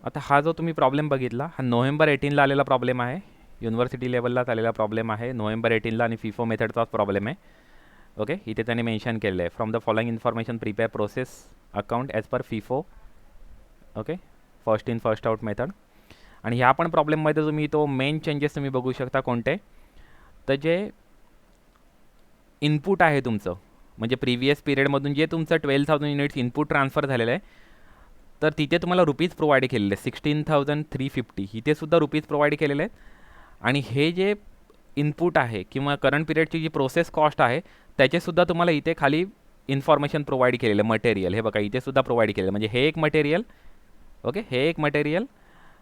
आता हा जो तुम्ही प्रॉब्लेम बघितला हा नोव्हेंबर 18ला आलेला प्रॉब्लेम आहे, युनिव्हर्सिटी लेवललाच आलेला प्रॉब्लेम आहे. नोव्हेंबर 18ला आणि फिफो मेथडचाच प्रॉब्लेम आहे. ओके, इथे त्यांनी मेन्शन केलेलं आहे from the following information prepare process account as per FIFO. Okay, first in first out method. आणि ह्या पण प्रॉब्लेममध्ये तुम्ही तो मेन चेंजेस तुम्ही बघू शकता कोणते, तर जे इनपुट आहे तुमचं, म्हणजे प्रिव्हियस पिरियडमधून जे तुमचं 12,000 युनिट्स इनपुट ट्रान्सफर झालेलं आहे, तर तिथे तुम्हाला रुपीज प्रोव्हाइड केलेले आहेत 16,350. इथे सुद्धा रुपीज प्रोव्हाइड केलेले आहेत. आणि हे जे इनपुट आहे किंवा करंट पिरियडची जी प्रोसेस कॉस्ट आहे त्याचेसुद्धा तुम्हाला इथे खाली इन्फॉर्मेशन प्रोव्हाइड केलेलं मटेरियल. हे बघा इथे सुद्धा प्रोव्हाइड केलेलं, म्हणजे हे एक मटेरियल. ओके, हे एक मटेरियल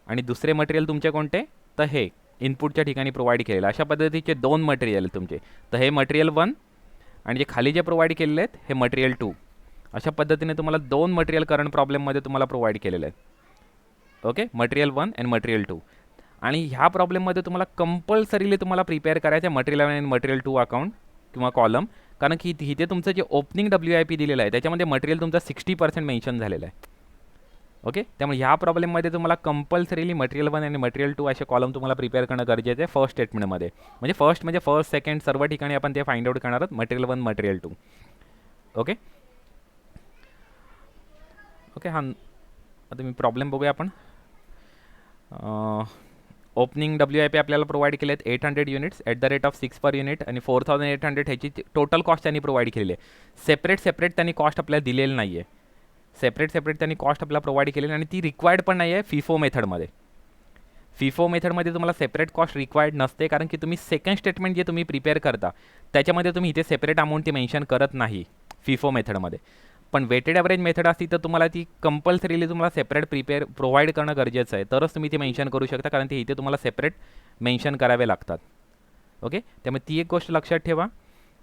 आणि दुसरे मटेरियल तुमचे कोणते, तर हे इनपुटच्या ठिकाणी प्रोव्हाइड केलेलं. अशा पद्धतीचे दोन मटेरियल तुमचे, तर हे मटेरियल 1 आणि जे खाली जे प्रोव्हाइड केलेले आहेत हे मटेरियल 2. अशा पद्धतीने तुम्हाला दोन मटेरियल करंट प्रॉब्लेममध्ये तुम्हाला प्रोव्हाइड केलेले आहेत. Okay, material 1 and material 2. आणि ह्या प्रॉब्लेममध्ये तुम्हाला कंपल्सरीली तुम्हाला प्रिपेअर करायचं आहे मटेरियल 1 अँड मटेरियल 2 अकाउंट किंवा कॉलम, कारण की इथे तुमचं जे ओपनिंग WIP दिलेलं आहे त्याच्यामध्ये मटेरियल तुमचा 60% मेन्शन झालेलं आहे. ओके, त्यामुळे ह्या प्रॉब्लेममध्ये तुम्हाला कंपल्सरीली मटेरियल 1 आणि मटेरियल 2 असे कॉलम तुम्हाला प्रिपेअर करणं गरजेचं आहे फर्स्ट स्टेटमेंटमध्ये. म्हणजे फर्स्ट सेकंड सर्व ठिकाणी आपण ते फाइंड आउट करणार आहोत मटेरियल 1 मटेरियल 2. ओके ओके, हा आता मी प्रॉब्लेम बघूया आपण. ओपनिंग WIP आपल्याला प्रोव्हाइड केले आहेत 800 units at the rate of 6 per unit आणि 4,800 ह्याची टोटल कॉस्ट त्यांनी प्रोव्हाइड केलेली आहे. सेपरेट त्यांनी कॉस्ट आपल्याला दिलेली नाही आहे. सेपरेट त्यांनी कॉस्ट आपल्याला प्रोव्हाइड केलेली आणि ती रिक्वायर्ड पण नाही आहे फिफो मेथडमध्ये. फिफो मेथडमध्ये तुम्हाला सेपरेट कॉस्ट रिक्वायर्ड नसते, कारण की तुम्ही सेकंड स्टेटमेंट जे तुम्ही प्रिपेअर करता त्याच्यामध्ये तुम्ही इथे सेपरेट अमाऊंट ती मेन्शन करत नाही फिफो मेथडमध्ये. पण वेटेड ॲव्हरेज मेथड असती तर तुम्हाला ती कंपल्सरीली तुम्हाला सेपरेट प्रोव्हाइड करणं गरजेचं आहे, तरच तुम्ही ती मेन्शन करू शकता, कारण ते इथे तुम्हाला सेपरेट मेन्शन करावे लागतात. ओके, त्यामुळे ती एक गोष्ट लक्षात ठेवा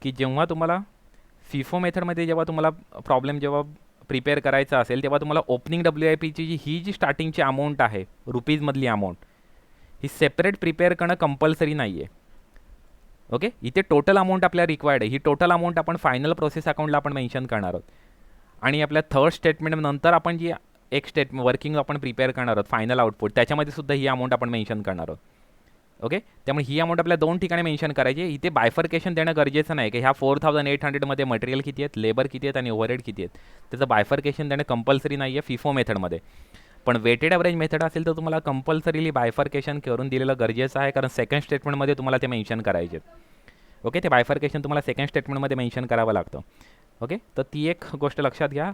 की जेव्हा तुम्हाला फिफो मेथडमध्ये जेव्हा तुम्हाला प्रॉब्लेम जेव्हा प्रिपेअर करायचा असेल तेव्हा तुम्हाला ओपनिंग WIPची ही जी स्टार्टिंगची अमाऊंट आहे रुपीजमधली अमाऊंट ही सेपरेट प्रिपेअर करणं कंपल्सरी नाही आहे. ओके, इथे टोटल अमाऊंट आपल्याला रिक्वायर्ड आहे. ही टोटल अमाऊंट आपण फायनल प्रोसेस अकाउंटला आपण मेन्शन करणार आहोत. आणि आपल्या थर्ड स्टेटमेंट नंतर आपण जी एक वर्किंग आपण प्रिपेअर करणार आहोत फायनल आउटपुट त्याच्यामध्ये सुद्धा ही अमाऊंट आपण मेन्शन करणार आहोत. ओके, त्यामुळे ही अमाऊंट आपल्या दोन ठिकाणी मेन्शन करायची आहे. इथे बायफर्केशन देणं गरजेचं नाही की ह्या 4,800मध्ये मटेरियल किती आहेत, लेबर किती आहेत आणि ओव्हरहेड किती आहेत. त्याचं बायफर्केशन देणं कंपल्सरी नाही आहे फिफो मेथडमध्ये. पण वेटेड ॲव्हरेज मेथड असेल तर तुम्हाला कंपल्सरीली बायफर्केशन करून दिलेलं गरजेचं आहे, कारण सेकंड स्टेटमेंटमध्ये तुम्हाला ते मेन्शन करायचे. ओके, ते बायफर्केशन तुम्हाला सेकंड स्टेटमेंटमध्ये मेन्शन करावं लागतं. ओके, तर ती एक गोष्ट लक्षात घ्या.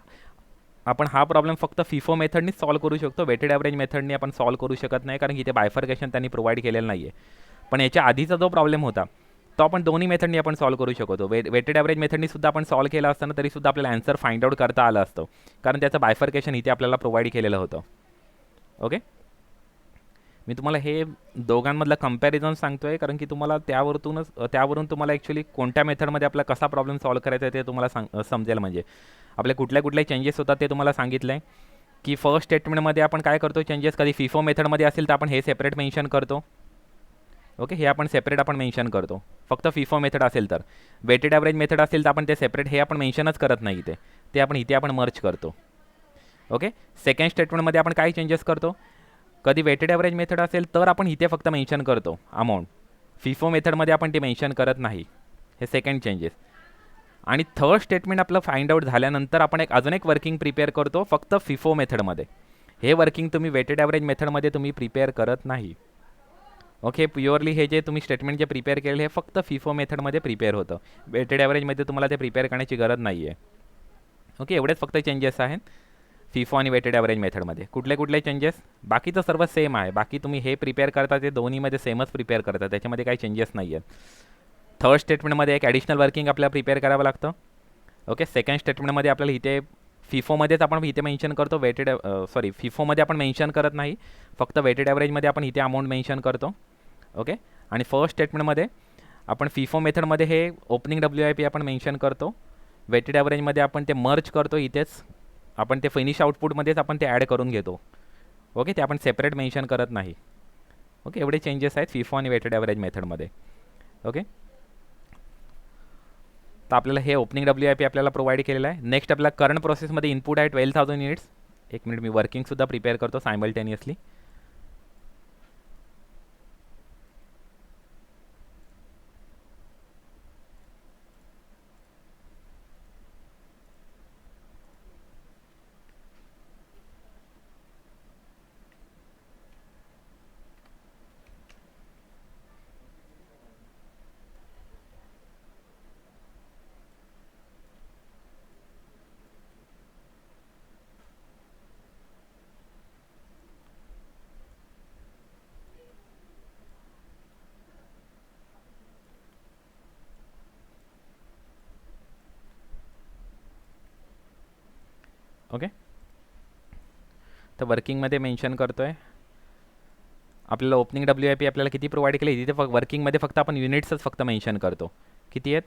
आपण हा प्रॉब्लेम फक्त फिफो मेथडनीच सॉल्व करू शकतो, वेटेड ॲव्हरेज मेथडनी आपण सॉल्व करू शकत नाही, कारण की ते बायफर्केशन त्यांनी प्रोव्हाइड केलेलं नाही आहे. पण याच्या आधीचा जो प्रॉब्लेम होता तो आपण दोन्ही मेथडनी आपण सॉल्व करू शकतो. वेटेड ॲव्हरेज मेथडनी सुद्धा आपण सॉल्व केला असताना तरीसुद्धा आपल्याला आन्सर फाइंड आउट करता आलं असतं, कारण त्याचं बायफर्केशन इथे आपल्याला प्रोव्हाइड केलेलं होतं. ओके, मी तुम्हाला हे दोघांमधलं कंपॅरिझन सांगतो आहे, कारण की तुम्हाला त्यावरून तुम्हाला ॲक्च्युली कोणत्या मेथडमध्ये आपला कसा प्रॉब्लेम सॉल्व करायचा आहे ते तुम्हाला समजेल. म्हणजे आपले कुठल्या चेंजेस होतात ते तुम्हाला सांगितलं आहे की फर्स्ट स्टेटमेंटमध्ये आपण काय करतो चेंजेस, कधी फिफो मेथडमध्ये असेल तर आपण हे सेपरेट मेन्शन करतो. ओके, हे आपण सेपरेट आपण मेन्शन करतो फक्त फिफो मेथड असेल तर. वेटेड ॲव्हरेज मेथड असेल तर आपण ते सेपरेट हे आपण मेन्शनच करत नाही ते आपण इथे आपण मर्ज करतो. ओके, सेकंड स्टेटमेंटमध्ये आपण काय चेंजेस करतो, कधी वेटेड ॲव्हरेज मेथड असेल तर आपण इथे फक्त मेन्शन करतो अमाऊंट, फिफो मेथडमध्ये आपण ते मेन्शन करत नाही. हे सेकंड चेंजेस. आणि थर्ड स्टेटमेंट आपलं फाइंड आउट झाल्यानंतर आपण अजून एक वर्किंग प्रिपेअर करतो फक्त फिफो मेथडमध्ये. हे वर्किंग तुम्ही वेटेड ॲव्हरेज मेथडमध्ये तुम्ही प्रिपेअर करत नाही. ओके, प्युअरली हे जे तुम्ही स्टेटमेंट जे प्रिपेअर केले हे फक्त फिफो मेथडमध्ये प्रिपेअर होतं, वेटेड ॲव्हरेजमध्ये तुम्हाला ते प्रिपेअर करण्याची गरज नाही आहे. ओके, एवढेच फक्त चेंजेस आहेत फिफो आणि वेटेड ॲव्हरेज मेथडमध्ये. कुठले चेंजेस, बाकीचं सर्व सेम आहे. बाकी तुम्ही हे प्रिपेअर करता ते दोन्हीमध्ये सेमच प्रिपेअर करता, त्याच्यामध्ये काही चेंजेस नाही आहेत. थर्ड स्टेटमेंटमध्ये एक ॲडिशनल वर्किंग आपल्याला प्रिपेअर करावं लागतं. ओके, सेकंड स्टेटमेंटमध्ये आपल्याला इथे फिफोमध्येच आपण इथे मेन्शन करतो फिफोमध्ये आपण मेन्शन करत नाही, फक्त वेटेड ॲव्हरेजमध्ये आपण इथे अमाऊंट मेन्शन करतो. ओके, आणि फर्स्ट स्टेटमेंटमध्ये आपण फिफो मेथडमध्ये हे ओपनिंग WIP आपण मेन्शन करतो, वेटेड ॲव्हरेजमध्ये आपण ते मर्ज करतो, इथेच आपण ते फिनिश आउटपुटमध्येच आपण ते ॲड करून घेतो. ओके, ते आपण सेपरेट मेन्शन करत नाही. ओके, एवढे चेंजेस आहेत फिफो आणि वेटेड ॲव्हरेज मेथडमध्ये. ओके, तर आपल्याला हे ओपनिंग WIP आपल्याला प्रोव्हाइड केलेलं आहे. नेक्स्ट आपल्याला करंट प्रोसेसमध्ये इनपुट आहे 12,000 युनिट्स, एक मिनिट, मी वर्किंगसुद्धा प्रिपेअर करतो सायमल्टेनियसली. ओके, तर वर्किंगमध्ये मेन्शन करतो आहे. आपल्याला ओपनिंग WIP आपल्याला किती प्रोव्हाइड केले, तिथे वर्किंगमध्ये फक्त आपण युनिट्सच फक्त मेन्शन करतो. किती आहेत?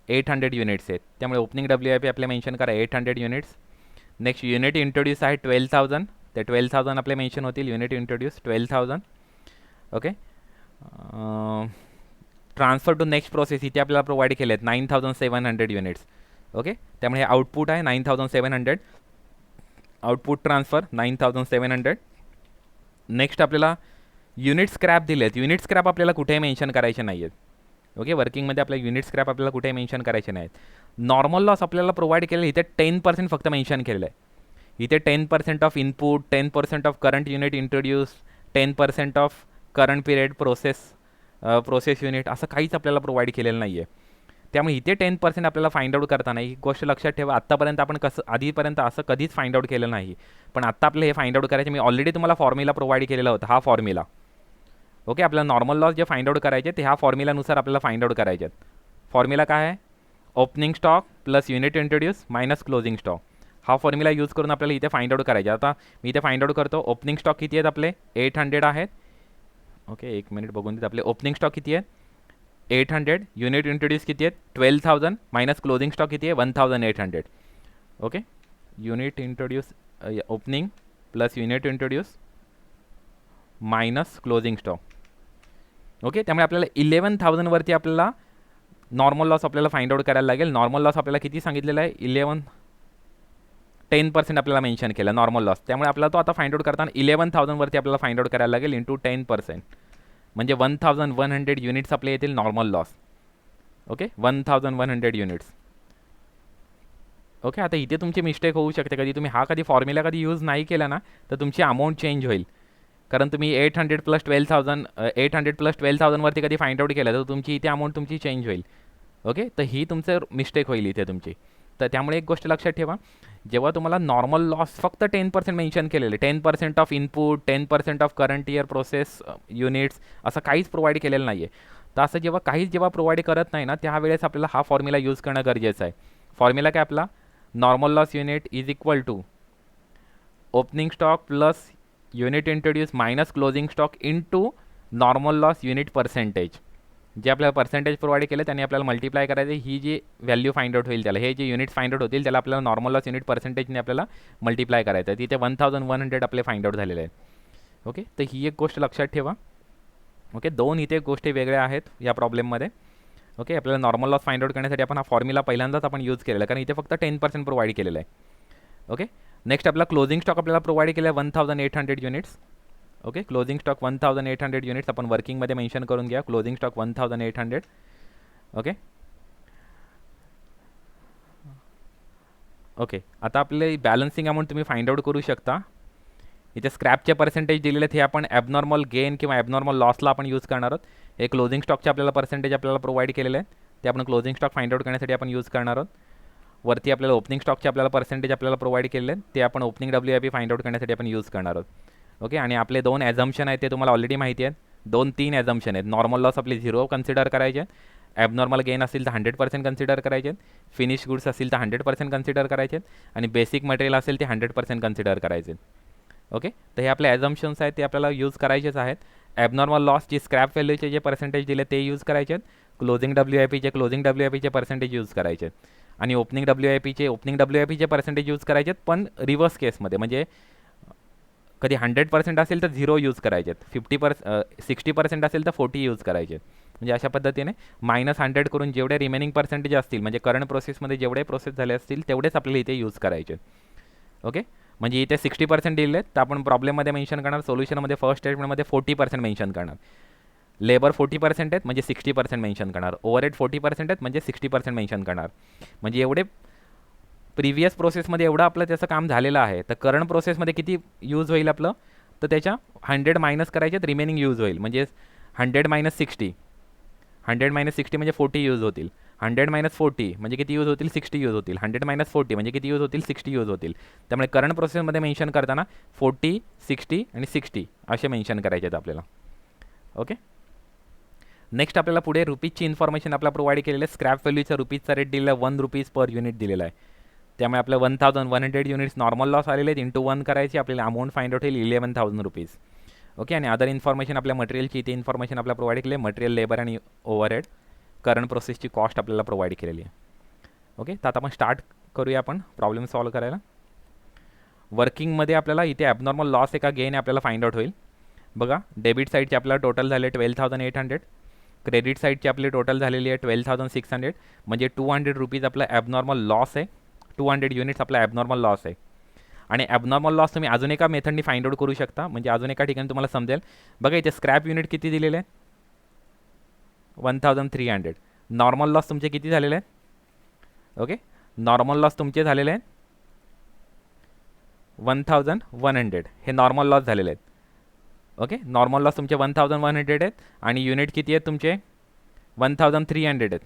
800 युनिट्स आहेत. त्यामुळे ओपनिंग WIP आपल्याला मेन्शन करा 800 युनिट्स. नेक्स्ट युनिट इंट्रोड्यूस आहे 12,000, ते 12,000 आपले मेन्शन होतील. Unit introduce 12,000. Okay, transfer to next process इथे आपल्याला प्रोव्हाइड केले आहेत 9,700 युनिट्स. ओके, त्यामुळे हे आउटपुट आहे 9,700. Output transfer 9,700. नेक्स्ट आपल्याला युनिट स्क्रॅप दिले आहेत. युनिट स्क्रॅप आपल्याला कुठेही मेन्शन करायचे नाही आहेत. ओके, वर्किंगमध्ये आपल्या युनिट स्क्रॅप आपल्याला कुठेही मेन्शन करायचे नाहीत. नॉर्मल लॉस आपल्याला प्रोव्हाइड केलेलं इथे 10% फक्त मेन्शन केलेलं आहे. इथे 10% of input, 10% of current unit introduce, 10% of current period process unit, असं काहीच आपल्याला प्रोव्हाइड केलेलं नाही आहे. त्यामुळे इथे 10% आपल्याला फाइंड आउट करताना ही गोष्ट लक्षात ठेवा. आत्तापर्यंत आपण आधीपर्यंत असं कधीच फाइंड आउट केलं नाही, पण आत्ता आपलं हे फाइंड आउट करायचं. मी ऑलरेडी तुम्हाला फॉर्म्युला प्रोव्हाइड केलेला होता, हा फॉर्म्युला. ओके, आपल्याला नॉर्मल लॉस जे फाइंड आउट करायचे ते ह्या फॉर्म्युलानुसार आपल्याला फाइंड आउट करायचे आहेत. फॉर्म्युला काय आहे? Opening stock plus unit introduce minus closing stock. हा फॉर्म्युला यूज करून आपल्याला इथे फाइंड आउट करायचे. आता मी इथे फाइंड आउट करतो. ओपनिंग स्टॉक किती आहेत आपले? 800 आहेत. ओके, एक मिनिट बघून देत. आपले ओपनिंग स्टॉक किती आहेत? 800. युनिट इंट्रोड्यूस किती आहेत? 12,000 मायनस क्लोजिंग स्टॉक किती आहे? 1,800. Okay, unit introduce opening plus unit introduce minus closing stock. Okay, त्यामुळे आपल्याला 11,000 वरती आपल्याला नॉर्मल लॉस आपल्याला फाइंड आउट करायला लागेल. नॉर्मल लॉस आपल्याला किती सांगितलेला आहे? 10% आपल्याला मेन्शन केलं नॉर्मल लॉस. त्यामुळे आपल्याला तो आता फाइंड आउट करताना 11,000 वरती आपल्याला फाइंड आउट करायला लागेल इंटू 10%, म्हणजे 1,100 युनिट्स आपले येतील normal loss. Okay, 1,100 units. Okay, आता इथे तुमची मिस्टेक होऊ शकते. कधी तुम्ही हा फॉर्म्युला यूज नाही केला ना, तर तुमची अमाऊंट चेंज होईल. कारण तुम्ही 800 प्लस 12,000 वरती कधी फाइंड आउट केलं तर तुमची इथे अमाऊंट तुमची चेंज होईल. ओके, तर ही तुमचं मिस्टेक होईल इथे तुमची. तर त्यामुळे एक गोष्ट लक्षात ठेवा, जेव्हा तुम्हाला नॉर्मल लॉस फक्त 10% मेन्शन केलेले, 10% of input, 10% of current year process units, असं काहीच प्रोव्हाइड केलेलं नाही आहे. तर असं जेव्हा प्रोव्हाइड करत नाही ना, त्यावेळेस आपल्याला हा फॉर्म्युला यूज करणं गरजेचं आहे. फॉर्म्युला काय आपला? Normal loss unit is equal to opening stock plus unit introduce minus closing stock into normal loss unit percentage. जे आपल्याला पर्सेंटेज प्रोव्हाइड केलं त्याने आपल्याला मल्टिप्लाय करायचं. ही जी व्हॅल्यू फाइंड आउट होईल त्याला, हे जे युनिट्स फाइंड आउट होतील त्याला आपल्याला नॉर्मल लॉस युनिट पर्सेंटेजने आपल्याला मल्टिप्लाय करायचं आहे. तिथे 1,100 आपले फाइंड आउट झालेले आहेत. ओके, तर ही एक गोष्ट लक्षात ठेवा. ओके, दोन इथे गोष्टी वेगळ्या आहेत या प्रॉब्लेममध्ये. ओके, आपल्याला नॉर्मल लॉस फाइंड आउट करण्यासाठी आपण हा फॉर्म्युला पहिल्यांदाच आपण यूज केलेला आहे, कारण इथे फक्त 10% प्रोव्हाइड केलेलं आहे. ओके, नेक्स्ट आपला क्लोजिंग स्टॉक आपल्याला प्रोव्हाइड केला आहे 1,800 units. Okay, closing stock 1,800 units आपण वर्किंगमध्ये मेन्शन करून घ्या. Closing stock 1,800. ओके, ओके, आता आपले बॅलन्सिंग अमाऊंट तुम्ही फाइंड आउट करू शकता. इथे स्क्रॅपचे पर्सेंटेज दिलेले आहेत, हे आपण ॲबनॉर्मल गेन किंवा ॲबनॉर्मल लॉसला आपण यूज करणार आहोत. हे क्लोजिंग स्टॉकचे आपल्याला पर्सेंटेज आपल्याला प्रोव्हाइड केलेले आहेत, ते आपण क्लोजिंग स्टॉक फाइंड आउट करण्यासाठी आपण यूज करणार आहोत. वरती आपल्याला ओपनिंग स्टॉकचे आपल्याला पर्सेंटेज आपल्याला प्रोव्हाइड केलेले आहेत, ते आपण ओपनिंग WIP फाइंड आउट करण्यासाठी आपण यूज करणार आहोत. ओके, आणि आपले दोन ॲझम्पशन आहेत ते तुम्हाला ऑलरेडी माहिती आहेत. 2-3 ॲझम्पशन आहेत. नॉर्मल लॉस आपले 0 कन्सिडर करायचे, ॲबनॉर्मल गेन असेल तर 100% कन्सिडर करायचे, फिनिश गुड्स असतील तर 100% कन्सिडर करायचे, आणि बेसिक मटेरियल असेल ते 100% कन्सिडर करायचे. ओके, तर हे आपले ॲझम्पशन्स आहेत ते आपल्याला यूज करायचेच आहेत. ॲबनॉर्मल लॉस जे स्क्रॅप व्हॅल्यूचे जे पर्सेंटेज दिले ते यूज करायचे आहेत. क्लोजिंग WIPचे पर्सेंटेज यूज करायचे आहेत. आणि ओपनिंग WIPचे पर्सेंटेज यूज करायचे आहेत, पण रिव्हर्स केसमध्ये, म्हणजे कधी 100% असेल तर 0 यूज करायचे आहेत, 60% असेल तर 40 यूज करायचे आहेत. म्हणजे अशा पद्धतीने -100 करून जेवढे रिमेनिंग पर्सेंटेज असतील, म्हणजे करंट प्रोसेसमध्ये जेवढे प्रोसेस झाले असतील तेवढेच आपल्याला इथे यूज करायचे. ओके, म्हणजे इथे 60% दिलेले आहेत, तर आपण प्रॉब्लेममध्ये मेन्शन करणार, सोल्युशनमध्ये फर्स्ट स्टेटमेंटमध्ये 40% मेन्शन करणार. लेबर 40% आहेत म्हणजे 60% मेन्शन करणार. ओव्हरहेड 40% आहेत म्हणजे 60% मेन्शन करणार. म्हणजे एवढे प्रिव्हियस प्रोसेसमध्ये एवढं आपलं त्याचं काम झालेलं आहे. तर करंट प्रोसेसमध्ये किती यूज होईल आपलं, तर त्याच्या 100 मायनस करायचे, रिमेनिंग यूज होईल. म्हणजे 100 मायनस 60, 100 मायनस 60 म्हणजे 40 यूज होतील. 100 मायनस 40 म्हणजे किती यूज होतील, 60 यूज होतील. 100 मायनस 40 म्हणजे किती यूज होतील, 60 यूज होतील. त्यामुळे करंट प्रोसेसमध्ये मेन्शन करताना 40, 60 आणि 60 असे मेन्शन करायचे आहेत आपल्याला. ओके. नेक्स्ट आपल्याला पुढे रुपीजची इन्फॉर्मेशन आपल्याला प्रोव्हाइड केलेलं आहे. स्क्रॅप व्हॅल्यूचा रुपीजचा रेट दिलेला आहे 1 रुपीज पर युनिट दिलेला आहे. त्यामुळे आपल्या 1100 युनिट्स नॉर्मल लॉस आलेले आहेत. इंटू 1 करायची, आपल्याला अमाऊंट फाइंड आउट होईल 11,000 रुपीज. ओके. आणि अदर इन्फॉर्मेशन आपल्या मटेरियलची इथे इन्फॉर्मेशन आपल्याला प्रोव्हाइड केली आहे. मटेरियल, लेबर आणि ओव्हरहेड, करंट प्रोसेसची कॉस्ट आपल्याला प्रोव्हाइड केलेली आहे. ओके. तर आता आपण स्टार्ट करूया आपण प्रॉब्लेम सॉल्व करायला. वर्किंगमध्ये आपल्याला इथे ॲबनॉर्मल लॉस आहे का गेन आपल्याला फाइंड आउट होईल. बघा, डेबिट साईडचे आपल्याला टोटल झाले 12,800, क्रेडिट साईडची आपली टोटल झालेली आहे 12,600. म्हणजे 200 रुपीज आपला ॲबनॉर्मल लॉस आहे. 200 युनिट्स आपला ॲबनॉर्मल लॉस आहे. आणि ॲबनॉर्मल लॉस तुम्ही अजून एका मेथडनी फाइंड आउट करू शकता. म्हणजे अजून एका ठिकाणी तुम्हाला समजेल. बघा, इथे स्क्रॅप युनिट किती दिलेले आहे, 1300. नॉर्मल लॉस तुमचे किती झालेले आहेत. ओके. नॉर्मल लॉस तुमचे झालेले आहेत 1100. हे नॉर्मल लॉस झालेले आहेत. ओके. नॉर्मल लॉस तुमचे 1100 आहेत. आणि युनिट किती आहेत तुमचे, 1300 आहेत.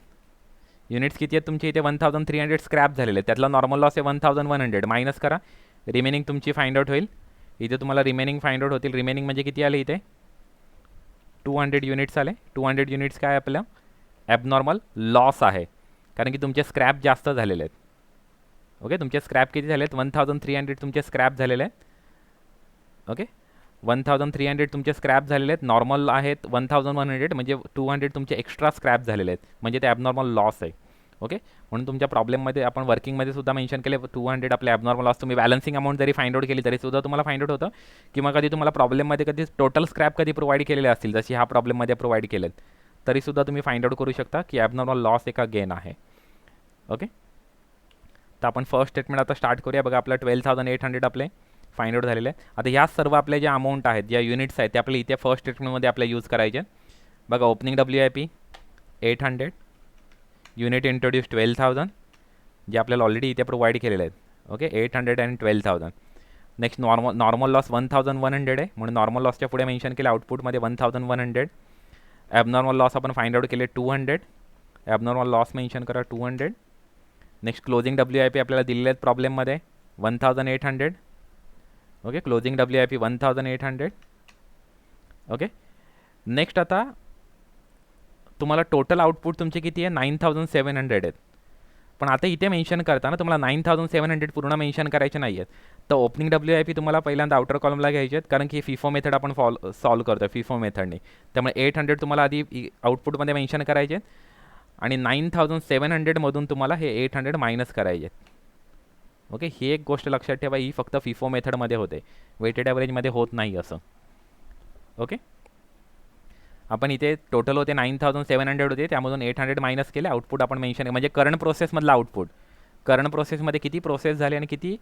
युनिट्स किती आहेत तुमचे इथे, 1300 स्क्रॅप झालेले आहेत. त्यातला नॉर्मल लॉस आहे 1100. मायनस करा, रिमेनिंग तुमची फाइंड आउट होईल. इथे तुम्हाला रिमेनिंग फाइंड आउट होतील. रिमेनिंग म्हणजे किती आले इथे, 200 युनिट्स आले. 200 युनिट्स काय आपलं ॲबनॉर्मल लॉस आहे, कारण की तुमचे स्क्रॅप जास्त झालेले आहेत. ओके. तुमचे स्क्रॅप किती झाले आहेत, 1300 तुमचे स्क्रॅप झालेले आहेत. ओके. 1300 तुमचे स्क्रॅप झालेले आहेत. नॉर्मल आहेत 1100, म्हणजे 200 तुमचे एक्स्ट्रा स्क्रॅप झालेले आहेत. म्हणजे ते ॲबनॉर्मल लॉस आहे. ओके. म्हणून तुमच्या प्रॉब्लेममध्ये आपण वर्किंगमध्ये सुद्धा मेन्शन केले 200 आपले ॲबनॉर्मल लॉस. तुम्ही बॅलन्सिंग अमाऊंट जरी फाइंड आउट केली तरी सुद्धा तुम्हाला फाइंड आउट होतं. किंवा कधी तुम्हाला प्रॉब्लेममध्ये कधी टोटल स्क्रॅप कधी प्रोव्हाइड केलेले असतील, जशी ह्या प्रॉब्लेममध्ये प्रोव्हाइड केलेत, तरीसुद्धा तुम्ही फाइंड आउट करू शकता की ॲबनॉर्मल लॉस एका गेन आहे. ओके. तर आपण फर्स्ट स्टेटमेंट आता स्टार्ट करूया. बघा, आपलं 12,800 आपले फाइंड आउट झालेले आहे. आता ह्या सर्व आपल्या ज्या अमाऊंट आहेत, ज्या युनिट्स आहेत, ते आपल्या इथे फर्स्ट स्टेटमेंटमध्ये आपल्या यूज करायचे. बघा, ओपनिंग WIP 800, युनिट इंट्रोड्यूस 12,000, जे आपल्याला ऑलरेडी इथे प्रोव्हाइड केलेले आहेत. ओके. 800 आणि 12,000. नेक्स्ट नॉर्मल लॉस 1100 आहे, म्हणून नॉर्मल लॉसच्या पुढे मेन्शन केले आउटपुटमध्ये 1100. ॲबनॉर्मल लॉस आपण फाइंड आउट केले 200. ॲबनॉर्मल लॉस मेन्शन करा 200. नेक्स्ट क्लोजिंग WIP आपल्याला दिलेले आहेत प्रॉब्लेममध्ये 1800. Okay. Closing WIP 1800. Okay. Next आता तुम्हाला टोटल आउटपुट तुमचे किती आहे, 9700 आहेत. पण आता इथे मेन्शन करताना तुम्हाला 9700 पूर्ण मेन्शन करायचे नाही आहेत. तर ओपनिंग WIP तुम्हाला पहिल्यांदा आउटर कॉलमला घ्यायचे आहेत, कारण की फिफो मेथड आपण सॉल्व करतो फिफो मेथडने. त्यामुळे 800 तुम्हाला आधी आउटपुटमध्ये मेन्शन करायचे आहेत. आणि 9700मधून तुम्हाला हे 800 मायनस करायचे आहेत. ओके. ही एक गोष्ट लक्षात ठेवा, ही फक्त फिफो मेथडमध्ये होते, वेटेड ॲव्हरेजमध्ये होत नाही असं. ओके. आपण इथे टोटल होते 9700 होते, त्यामधून 800 मायनस केले. आउटपुट आपण मेन्शन, म्हणजे करंट प्रोसेसमधलं आउटपुट, करंट प्रोसेसमध्ये किती प्रोसेस झाले आणि किती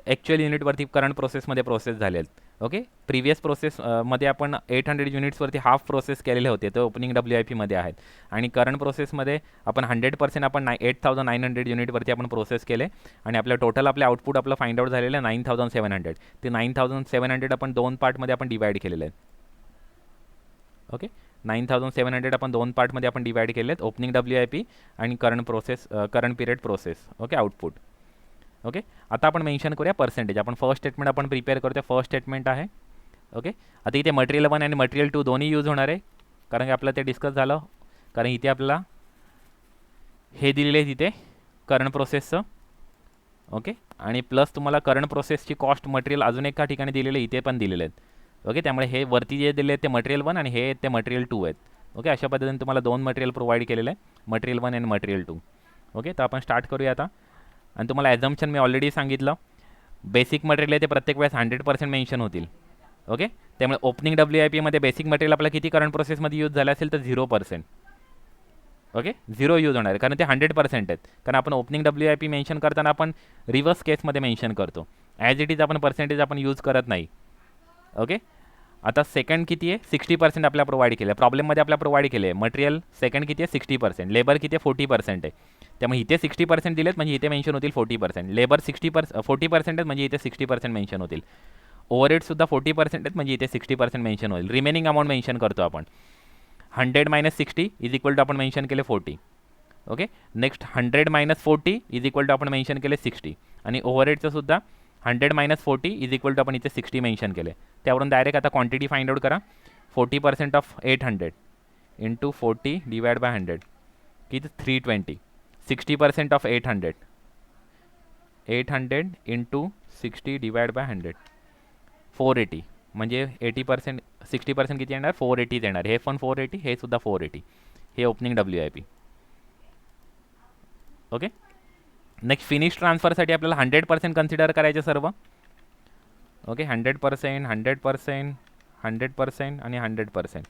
ॲक्च्युअल युनिटवरती करंट प्रोसेसमध्ये प्रोसेस झाले आहेत. ओके. प्रिव्हियस प्रोसेसमध्ये आपण 800 युनिट्सवरती हाफ प्रोसेस केलेले होते, ते ओपनिंग WIPमध्ये आहेत. आणि करंट प्रोसेसमध्ये आपण 100% आपण 8,900 युनिटवरती आपण प्रोसेस केले. आणि आपलं टोटल आपले आउटपुट आपलं फाइंड आउट झालेलं आहे 9700. ते 9700 आपण 2 पार्टमध्ये आपण डिवाइड केलेले आहेत. ओके. 9700 आपण 2 पार्टमध्ये आपण डिवाइड केले आहेत, ओपनिंग WIP आणि current period process. Okay. Output. Okay. आता आपण मेन्शन करूया पर्सेंटेज. आपण फर्स्ट स्टेटमेंट आपण प्रिपेअर करतो, फर्स्ट स्टेटमेंट आहे. ओके. आता इथे मटेरियल 1 आणि मटेरियल 2 दोन्ही यूज होणार आहे, कारण की आपलं ते डिस्कस झालं. कारण इथे आपल्याला हे दिलेले आहे तिथे करंट प्रोसेसचं. ओके. आणि प्लस तुम्हाला करंट प्रोसेसची कॉस्ट मटेरियल अजून एका ठिकाणी दिलेले, इथे पण दिलेले आहेत. ओके. त्यामुळे हे वरती जे दिले आहेत ते मटेरियल 1 आणि हे ते मटेरियल 2 आहेत. ओके. अशा पद्धतीने तुम्हाला 2 मटेरियल प्रोव्हाइड केलेलं आहे, मटेरियल 1 आणि मटेरियल 2. ओके. तर आपण स्टार्ट करूया आता. आणि तुम्हाला ॲझम्पशन मी ऑलरेडी सांगितलं, बेसिक मटेरियल आहे ते प्रत्येक वेळेस 100% मेन्शन होतील. ओके. त्यामुळे ओपनिंग WIPमध्ये बेसिक मटेरियल आपल्याला किती करंट प्रोसेसमध्ये यूज झालं असेल तर 0%. ओके, 0 यूज होणार आहे कारण ते 100% आहेत. कारण आपण ओपनिंग WIP मेन्शन करताना आपण रिव्हर्स केसमध्ये मेन्शन करतो. ॲज इट इज आपण पर्सेंटेज आपण यूज करत नाही. ओके, आता सेकंड किती आहे? 60% आपल्याला प्रोव्हाइड केलं आहे. प्रॉब्लेममध्ये आपल्याला प्रोव्हाइड केले आहे. मटेरियल सेकंड किती आहे? 60%. लेबर किती आहे? 40% आहे. त्यामुळे इथे 60% दिलेत म्हणजे इथे मेन्शन होतील 40%. लेबर 40% आहेत म्हणजे इथे 60% मेन्शन होतील. ओव्हरहेडसुद्धा 40% आहेत म्हणजे इथे 60% मेन्शन होईल. रिमेनिंग अमाऊंट मेन्शन करतो आपण. 100 - 60 इज इक्वल टू आपण मेन्शन केले 40. Okay, next 100 - 40 is equal to आपण मेन्शन केले 60. आणि ओव्हरहेडचं सुद्धा 100 - 40 इज इक्वल टू आपण इथे 60 मेन्शन केले. त्यावरून डायरेक्ट आता क्वांटिटी फाइंड आउट करा. 40% ऑफ 800 इंटू 40 डिवाइड बाय 100 किती? 320. 60% ऑफ 800 इंटू 60 डिवाइड बाय 100 480. म्हणजे 80% 60% किती येणार? 480 येणार. हे पण 480, हे सुद्धा 480. हे opening WIP. Okay, next finish ट्रान्सफरसाठी आपल्याला 100% कन्सिडर करायचे सर्व. ओके, 100%, 100%, 100% आणि 100%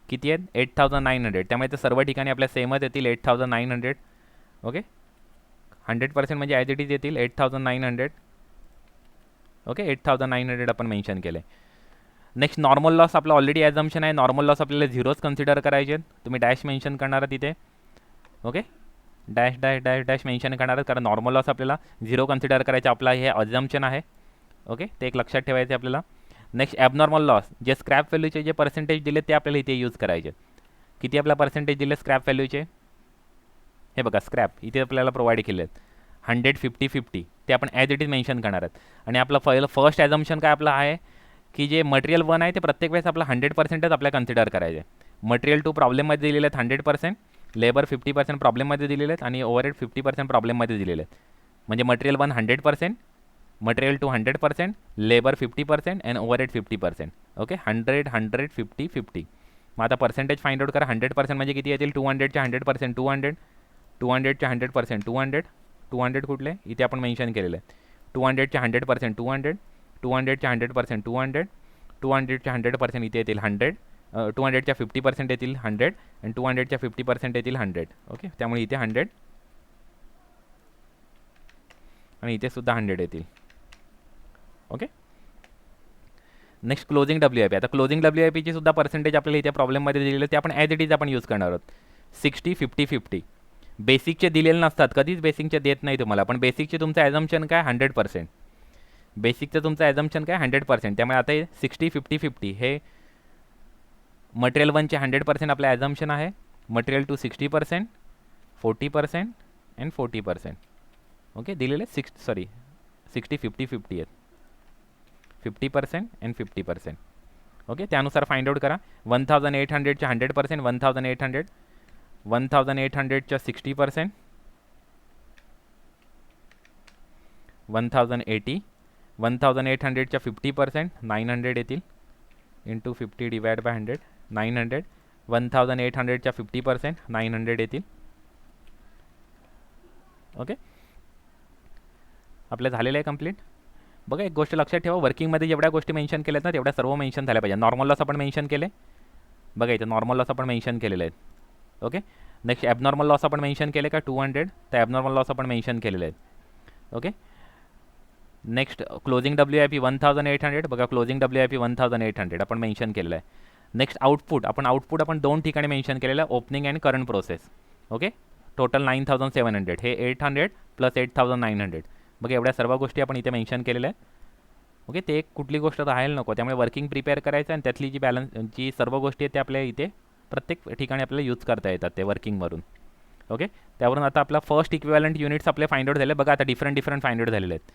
किती आहेत? 8900. त्यामुळे ते सर्व ठिकाणी आपल्या सेमच येतील 8900. ओके, 100% म्हणजे ॲज इट इज येतील 8900. ओके, 8900 आपण मेन्शन केले. नेक्स्ट नॉर्मल लॉस आपला ऑलरेडी ॲझम्पशन आहे. नॉर्मल लॉस आपल्याला झिरोच कन्सिडर करायचे आहेत. तुम्ही डॅश मेन्शन करणार तिथे. Okay, dash dash dash dash mention करणार कारण नॉर्मल लॉस आपल्याला 0 कन्सिडर करायचं. आपला हे ॲझम्पशन आहे. ओके, ते एक लक्षात ठेवायचं आपल्याला. नेक्स्ट ॲबनॉर्मल लॉस, जे स्क्रॅप व्हॅल्यूचे जे पर्सेंटेज दिले ते आपल्याला इथे यूज करायचे. किती आपला पर्सेंटेज दिले स्क्रॅप व्हॅल्यूचे? हे बघा, स्क्रॅप इथे आपल्याला प्रोव्हाइड केले आहेत 100, 50, 50. ते आपण ॲज इट इज मेन्शन करणार आहेत. आणि आपलं फर्स्ट ॲझम्पशन काय आपलं आहे की जे मटेरियल 1 आहे ते प्रत्येक वेळेस आपला 100%च आपल्याला कन्सिडर करायचे. मटेरियल 2 प्रॉब्लेममध्ये दिलेले आहेत 100%, लेबर 50% प्रॉब्लेममध्ये दिलेले आहेत आणि ओव्हरहेड 50% प्रॉब्लेममध्ये दिलेले आहेत. म्हणजे मटेरियल 1 100%, मटेरियल 2 100%, लेबर 50% आणि ओव्हरहेड 50%. ओके, 100, 100, 50, 50. मग आता पर्सेंटेज फाइंड आउट करा. 100% म्हणजे किती येतील? 200च्या 100% 200, 200च्या 100% 200, 200 कुठले? इथे आपण मेन्शन केलेलं आहे. 200च्या 100% 200, 200च्या 100% 200, 200च्या 100% इथे येतील 100, 200च्या 50% येतील 100 आणि 200च्या 50% येतील 100. ओके, त्यामुळे इथे 100 आणि इथे सुद्धा 100 येतील. Okay, next closing WIP. आता क्लोजिंग WIPची सुद्धा पर्सेंटेज आपल्याला इथे प्रॉब्लेममध्ये दिलेलं आहे. ते आपण ॲज इट इज आपण यूज करणार आहोत. 60, 50, 50. बेसिकचे दिलेले नसतात, कधीच बेसिकचे देत नाही तुम्हाला. पण बेसिकचे तुमचं ॲझम्पशन काय? 100%. बेसिकचं तुमचं ॲझम्पशन काय? 100%. त्यामुळे आता 60, 50, 50 हे मटेरियल 1चे 100% आपलं ॲझम्पशन आहे. Material 2 60%, 40% and 40%. ओके, दिलेले 60, 50, 50 आहेत. 50% अँड 50%. ओके, त्यानुसार फाइंड आउट करा. 1800च्या 100%, 1800, 1800च्या 60%, 1080, 1800च्या 50% 900 येतील इंटू 50 डिवाइड बाय 100 900. 1800च्या 50% 900 येतील. ओके, आपलं झालेलं आहे कंप्लीट. बघा, एक गोष्ट लक्षात ठेवा, वर्किंगमध्ये जेवढ्या गोष्टी मेन्शन केल्यात ना तेवढ्या सर्व मेन्शन झाल्या पाहिजे. नॉर्मल लॉस आपण मेन्शन केले. बघा, इथे नॉर्मल लॉस आपण मेन्शन केलेले आहेत. ओके, नेक्स्ट ॲबनॉर्मल लॉस आपण मेन्शन केले का? 200. तर ॲबनॉर्मल लॉस आपण मेन्शन केलेले आहेत. Okay, next closing WIP 1800. बघा, क्लोजिंग WIP 1800 आपण मेन्शन केलेलं आहे. नेक्स्ट आउटपुट आपण 2 ठिकाणी मेन्शन केलेलं आहे, opening and current process. Okay, total 9700. हे 800 प्लस 8900. बघा, एवढ्या सर्व गोष्टी आपण इथे मेन्शन केलेल्या आहेत. ओके, ते एक कुठली गोष्ट राहायला नको. त्यामुळे वर्किंग प्रिपेअर करायचं आणि त्यातली जी सर्व गोष्टी आहेत ते आपल्या इथे प्रत्येक ठिकाणी आपल्याला यूज करता येतात ते वर्किंगवरून. ओके, त्यावरून आता आपला फर्स्ट इक्विव्हॅलंट युनिट्स आपले फाइंड आउट झाले. बघा, आता डिफरंट फाइंड आउट झालेले आहेत.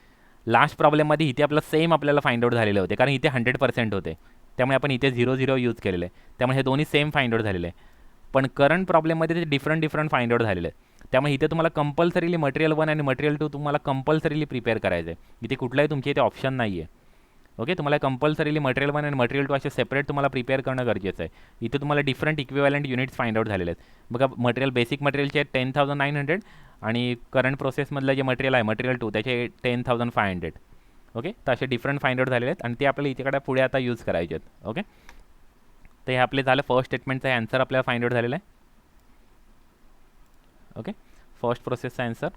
लास्ट प्रॉब्लेममध्ये इथे आपलं सेम आपल्याला फाइंड आउट झालेले होते कारण इथे 100% होते. त्यामुळे आपण इथे 0 यूज केलेले आहे. त्यामुळे हे दोन्ही सेम फाइंड आउट झालेले आहे. पण करंट प्रॉब्लेममध्ये ते डिफरंट फाइंड आउट झालेले आहेत. त्यामुळे इथे तुम्हाला कंपल्सरीली मटेरियल 1 आणि मटेरियल 2 तुम्हाला कंपल्सरीली प्रिपेअर करायचं आहे. इथे कुठलाही तुमच्या इथे ऑप्शन नाही आहे. ओके, तुम्हाला कंपल्सरीली मटेरियल 1 आणि मटेरियल 2 असे सेपरेट तुम्हाला प्रिपेअर करणं गरजेचं आहे. इथे तुम्हाला different equivalent units find out झालेले आहेत. बघा, मटेरियल बेसिक मटेरियलचे आहेत 10900 आणि करंट प्रोसेसमधलं जे मटेरियल आहे मटेरियल 2 त्याचे 10500. ओके, तर असे डिफरंट फाइंड आउट झालेले आहेत आणि ते आपल्याला इकडे पुढे आता यूज करायचे आहेत. ओके, तर हे आपले झालं फर्स्ट स्टेटमेंटचं ॲन्सर आपल्याला फाइंड आउट झालेलं आहे. ओके, फर्स्ट प्रोसेसचा आन्सर.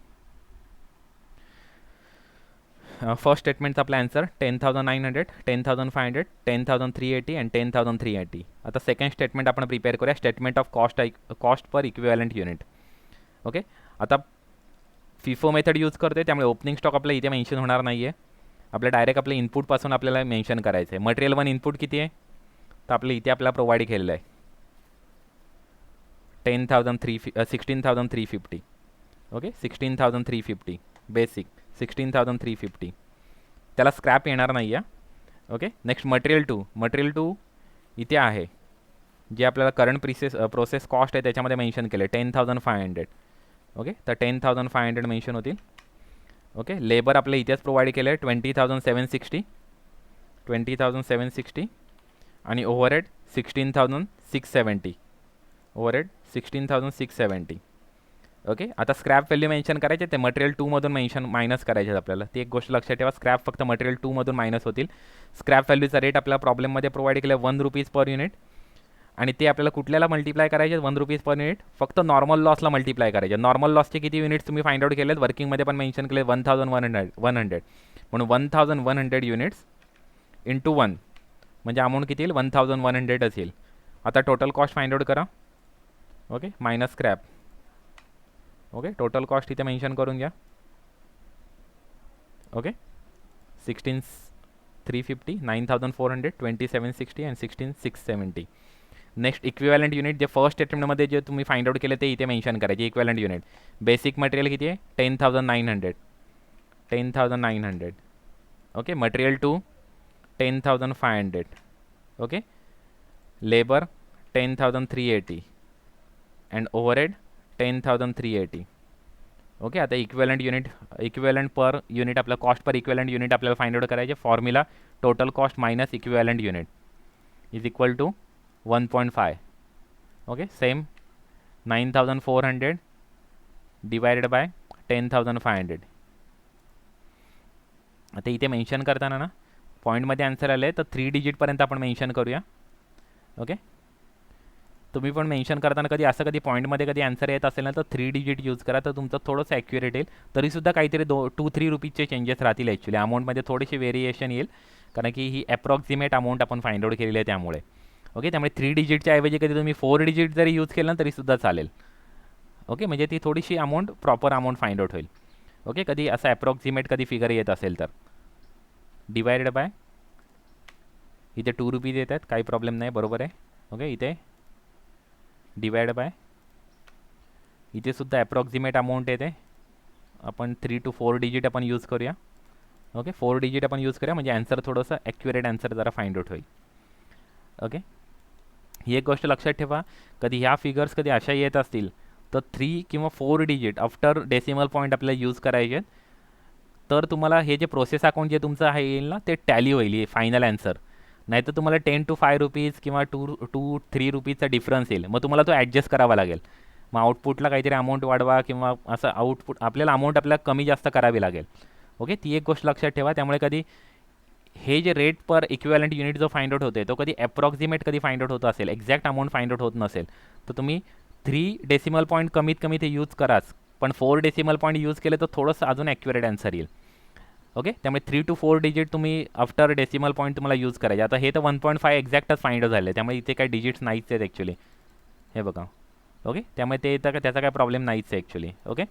फर्स्ट स्टेटमेंटचा आपला आन्सर 10,900, 10,500, 10,380 अँड 10,380. आता सेकंड स्टेटमेंट आपण प्रिपेअर करूया, statement of cost per equivalent unit. Okay, आता फिफो मेथड यूज करते त्यामुळे ओपनिंग स्टॉक आपल्या इथे मेन्शन होणार नाही आहे. आपल्या डायरेक्ट आपल्या इनपुटपासून आपल्याला मेन्शन करायचं आहे. मटेरियल 1 इनपुट किती आहे, तर आपल्या इथे आपल्याला प्रोव्हाइड केलेलं आहे 16,350. Okay, 16,350 basic, 16,350. त्याला स्क्रॅप येणार नाही आहे. ओके, नेक्स्ट मटेरियल 2 इथे आहे, जे आपल्याला करंट प्रोसेस कॉस्ट आहे त्याच्यामध्ये मेन्शन केले 10,500. ओके, तर 10,500 मेन्शन होतील. ओके, लेबर आपल्या इथेच प्रोव्हाइड केलं आहे 20,760 आणि ओव्हरहेड 16,670. ओव्हरहेड 16,670. ओके, आता स्क्रॅप व्हॅल्यू मेन्शन करायचे, ते मटेरियल 2 मधून मायनस करायचे आपल्याला. ती एक गोष्ट लक्षात ठेवा, स्क्रॅप फक्त मटेरियल 2 मधून मायनस होतील. स्क्रॅप व्हॅल्यूचा रेट आपल्या प्रॉब्लेममध्ये प्रोव्हाइड केला 1 रुपीज पर युनिट, आणि ते आपल्याला कुठल्याला मल्टिप्लाय करायचे 1 रुपीज पर युनिट, फक्त नॉर्मल लॉसला मल्टिप्लाय करायचे. नॉर्मल लॉसचे किती युनिट्स तुम्ही फाइंड आउट केलेत, वर्किंगमध्ये पण मेन्शन केले 1,100 म्हणून 1,100 युनिट्स इंटू 1 म्हणजे अमाऊंट किती येईल 1,100 असेल. आता टोटल कॉस्ट फाइंड आउट करा. Okay, minus scrap. Okay, total cost इथे मेन्शन करून घ्या. Okay, 16,350, 9,400, 2,760 and 16,670. Next equivalent unit, जे फर्स्ट स्टेटमेंटमध्ये जे तुम्ही फाइंड आउट केले ते इथे मेन्शन करायचे. इक्विव्हॅलंट युनिट बेसिक मटेरियल किती आहे 10,900. Okay, material 2 10,500. Okay, labour 10,380 and overhead 10,380. Okay, आता इक्विव्हॅलंट पर युनिट आपलं कॉस्ट पर इक्विव्हॅलंट युनिट आपल्याला फाइंड आउट करायचे. Formula total cost minus equivalent unit is equal to 1.5. Okay, same 9,400 divided by 10,500. आता इथे mention करताना ना पॉईंटमध्ये आन्सर आले तर 3 डिजिटपर्यंत आपण मेन्शन करूया. ओके, तुम्ही पण मेन्शन करताना कधी असं कधी पॉईंटमध्ये कधी आन्सर येत असेल ना तर 3 डिजिट यूज करा, तर तुमचं थोडंसं ॲक्युरेट येईल. तरीसुद्धा काहीतरी 2-3 रुपीजचे चेंजेस राहतील. ॲक्च्युली अमाऊंटमध्ये थोडीशी व्हेरिएशन येईल, कारण की ही ॲप्रॉक्सिमेट अमाऊंट आपण फाइंड आउट केलेली आहे त्यामुळे. ओके, त्यामुळे 3 डिजिटच्या ऐवजी कधी तुम्ही 4 डिजिट जरी यूज केलं ना तरीसुद्धा चालेल. ओके, म्हणजे ती थोडीशी amount proper amount find out होईल. ओके, कधी असं ॲप्रॉक्सिमेट कधी फिगर येत असेल तर डिवायडेड बाय इथे 2 रुपीज येतात, काही प्रॉब्लेम नाही, बरोबर आहे. ओके, इथे डिवाइड बाय इथे सुद्धा ॲप्रॉक्सिमेट अमाऊंट येते. आपण 3 to 4 डिजिट आपण यूज करूया. ओके, 4 डिजिट आपण यूज करूया म्हणजे आन्सर थोडंसं ॲक्युरेट आन्सर जरा फाइंड आउट होईल. ओके, ही एक गोष्ट लक्षात ठेवा, कधी ह्या फिगर्स कधी अशा येत असतील तर 3 किंवा 4 डिजिट आफ्टर डेसिमल पॉईंट आपल्याला यूज करायचे, तर तुम्हाला हे जे प्रोसेस अकाउंट जे तुमचं आहे येईल ना ते टॅली होईल फायनल आन्सर. नाही तर तुम्हाला 10 to 5 रुपीज किंवा 2-3 रुपीजचा डिफरन्स येईल, मग तुम्हाला तो ॲडजस्ट करावा लागेल. मग आउटपुटला काहीतरी अमाऊंट वाढवा किंवा असं आउटपुट आपल्याला अमाऊंट आपल्याला कमी जास्त करावी लागेल. ओके, ती एक गोष्ट लक्षात ठेवा. त्यामुळे कधी हे जे रेट पर इक्विव्हॅलंट युनिट जो फाइंड आउट होते तो कधी ॲप्रॉक्सिमेट कधी फाइंड आउट होत असेल, एक्झॅक्ट अमाऊंट फाइंड आउट होत नसेल, तर तुम्ही 3 डेसिमल पॉईंट कमीत कमी ते यूज कराच, पण 4 डेसिमल पॉईंट यूज केले तर थोडंसं अजून ॲक्युरेट आन्सर येईल. ओके, त्यामुळे 3 to 4 डिजिट तुम्ही आफ्टर डेसिमल पॉईंट तुम्हाला यूज करायचे. आता हे तर 1.5 एक्झॅक्टच फाइंड झाले, त्यामुळे इथे काही डिजिट्स नाहीच आहेत ॲक्च्युली. हे बघा. ओके, त्यामुळे ते तर त्याचा काही प्रॉब्लेम नाहीच आहे ॲक्च्युली. ओके,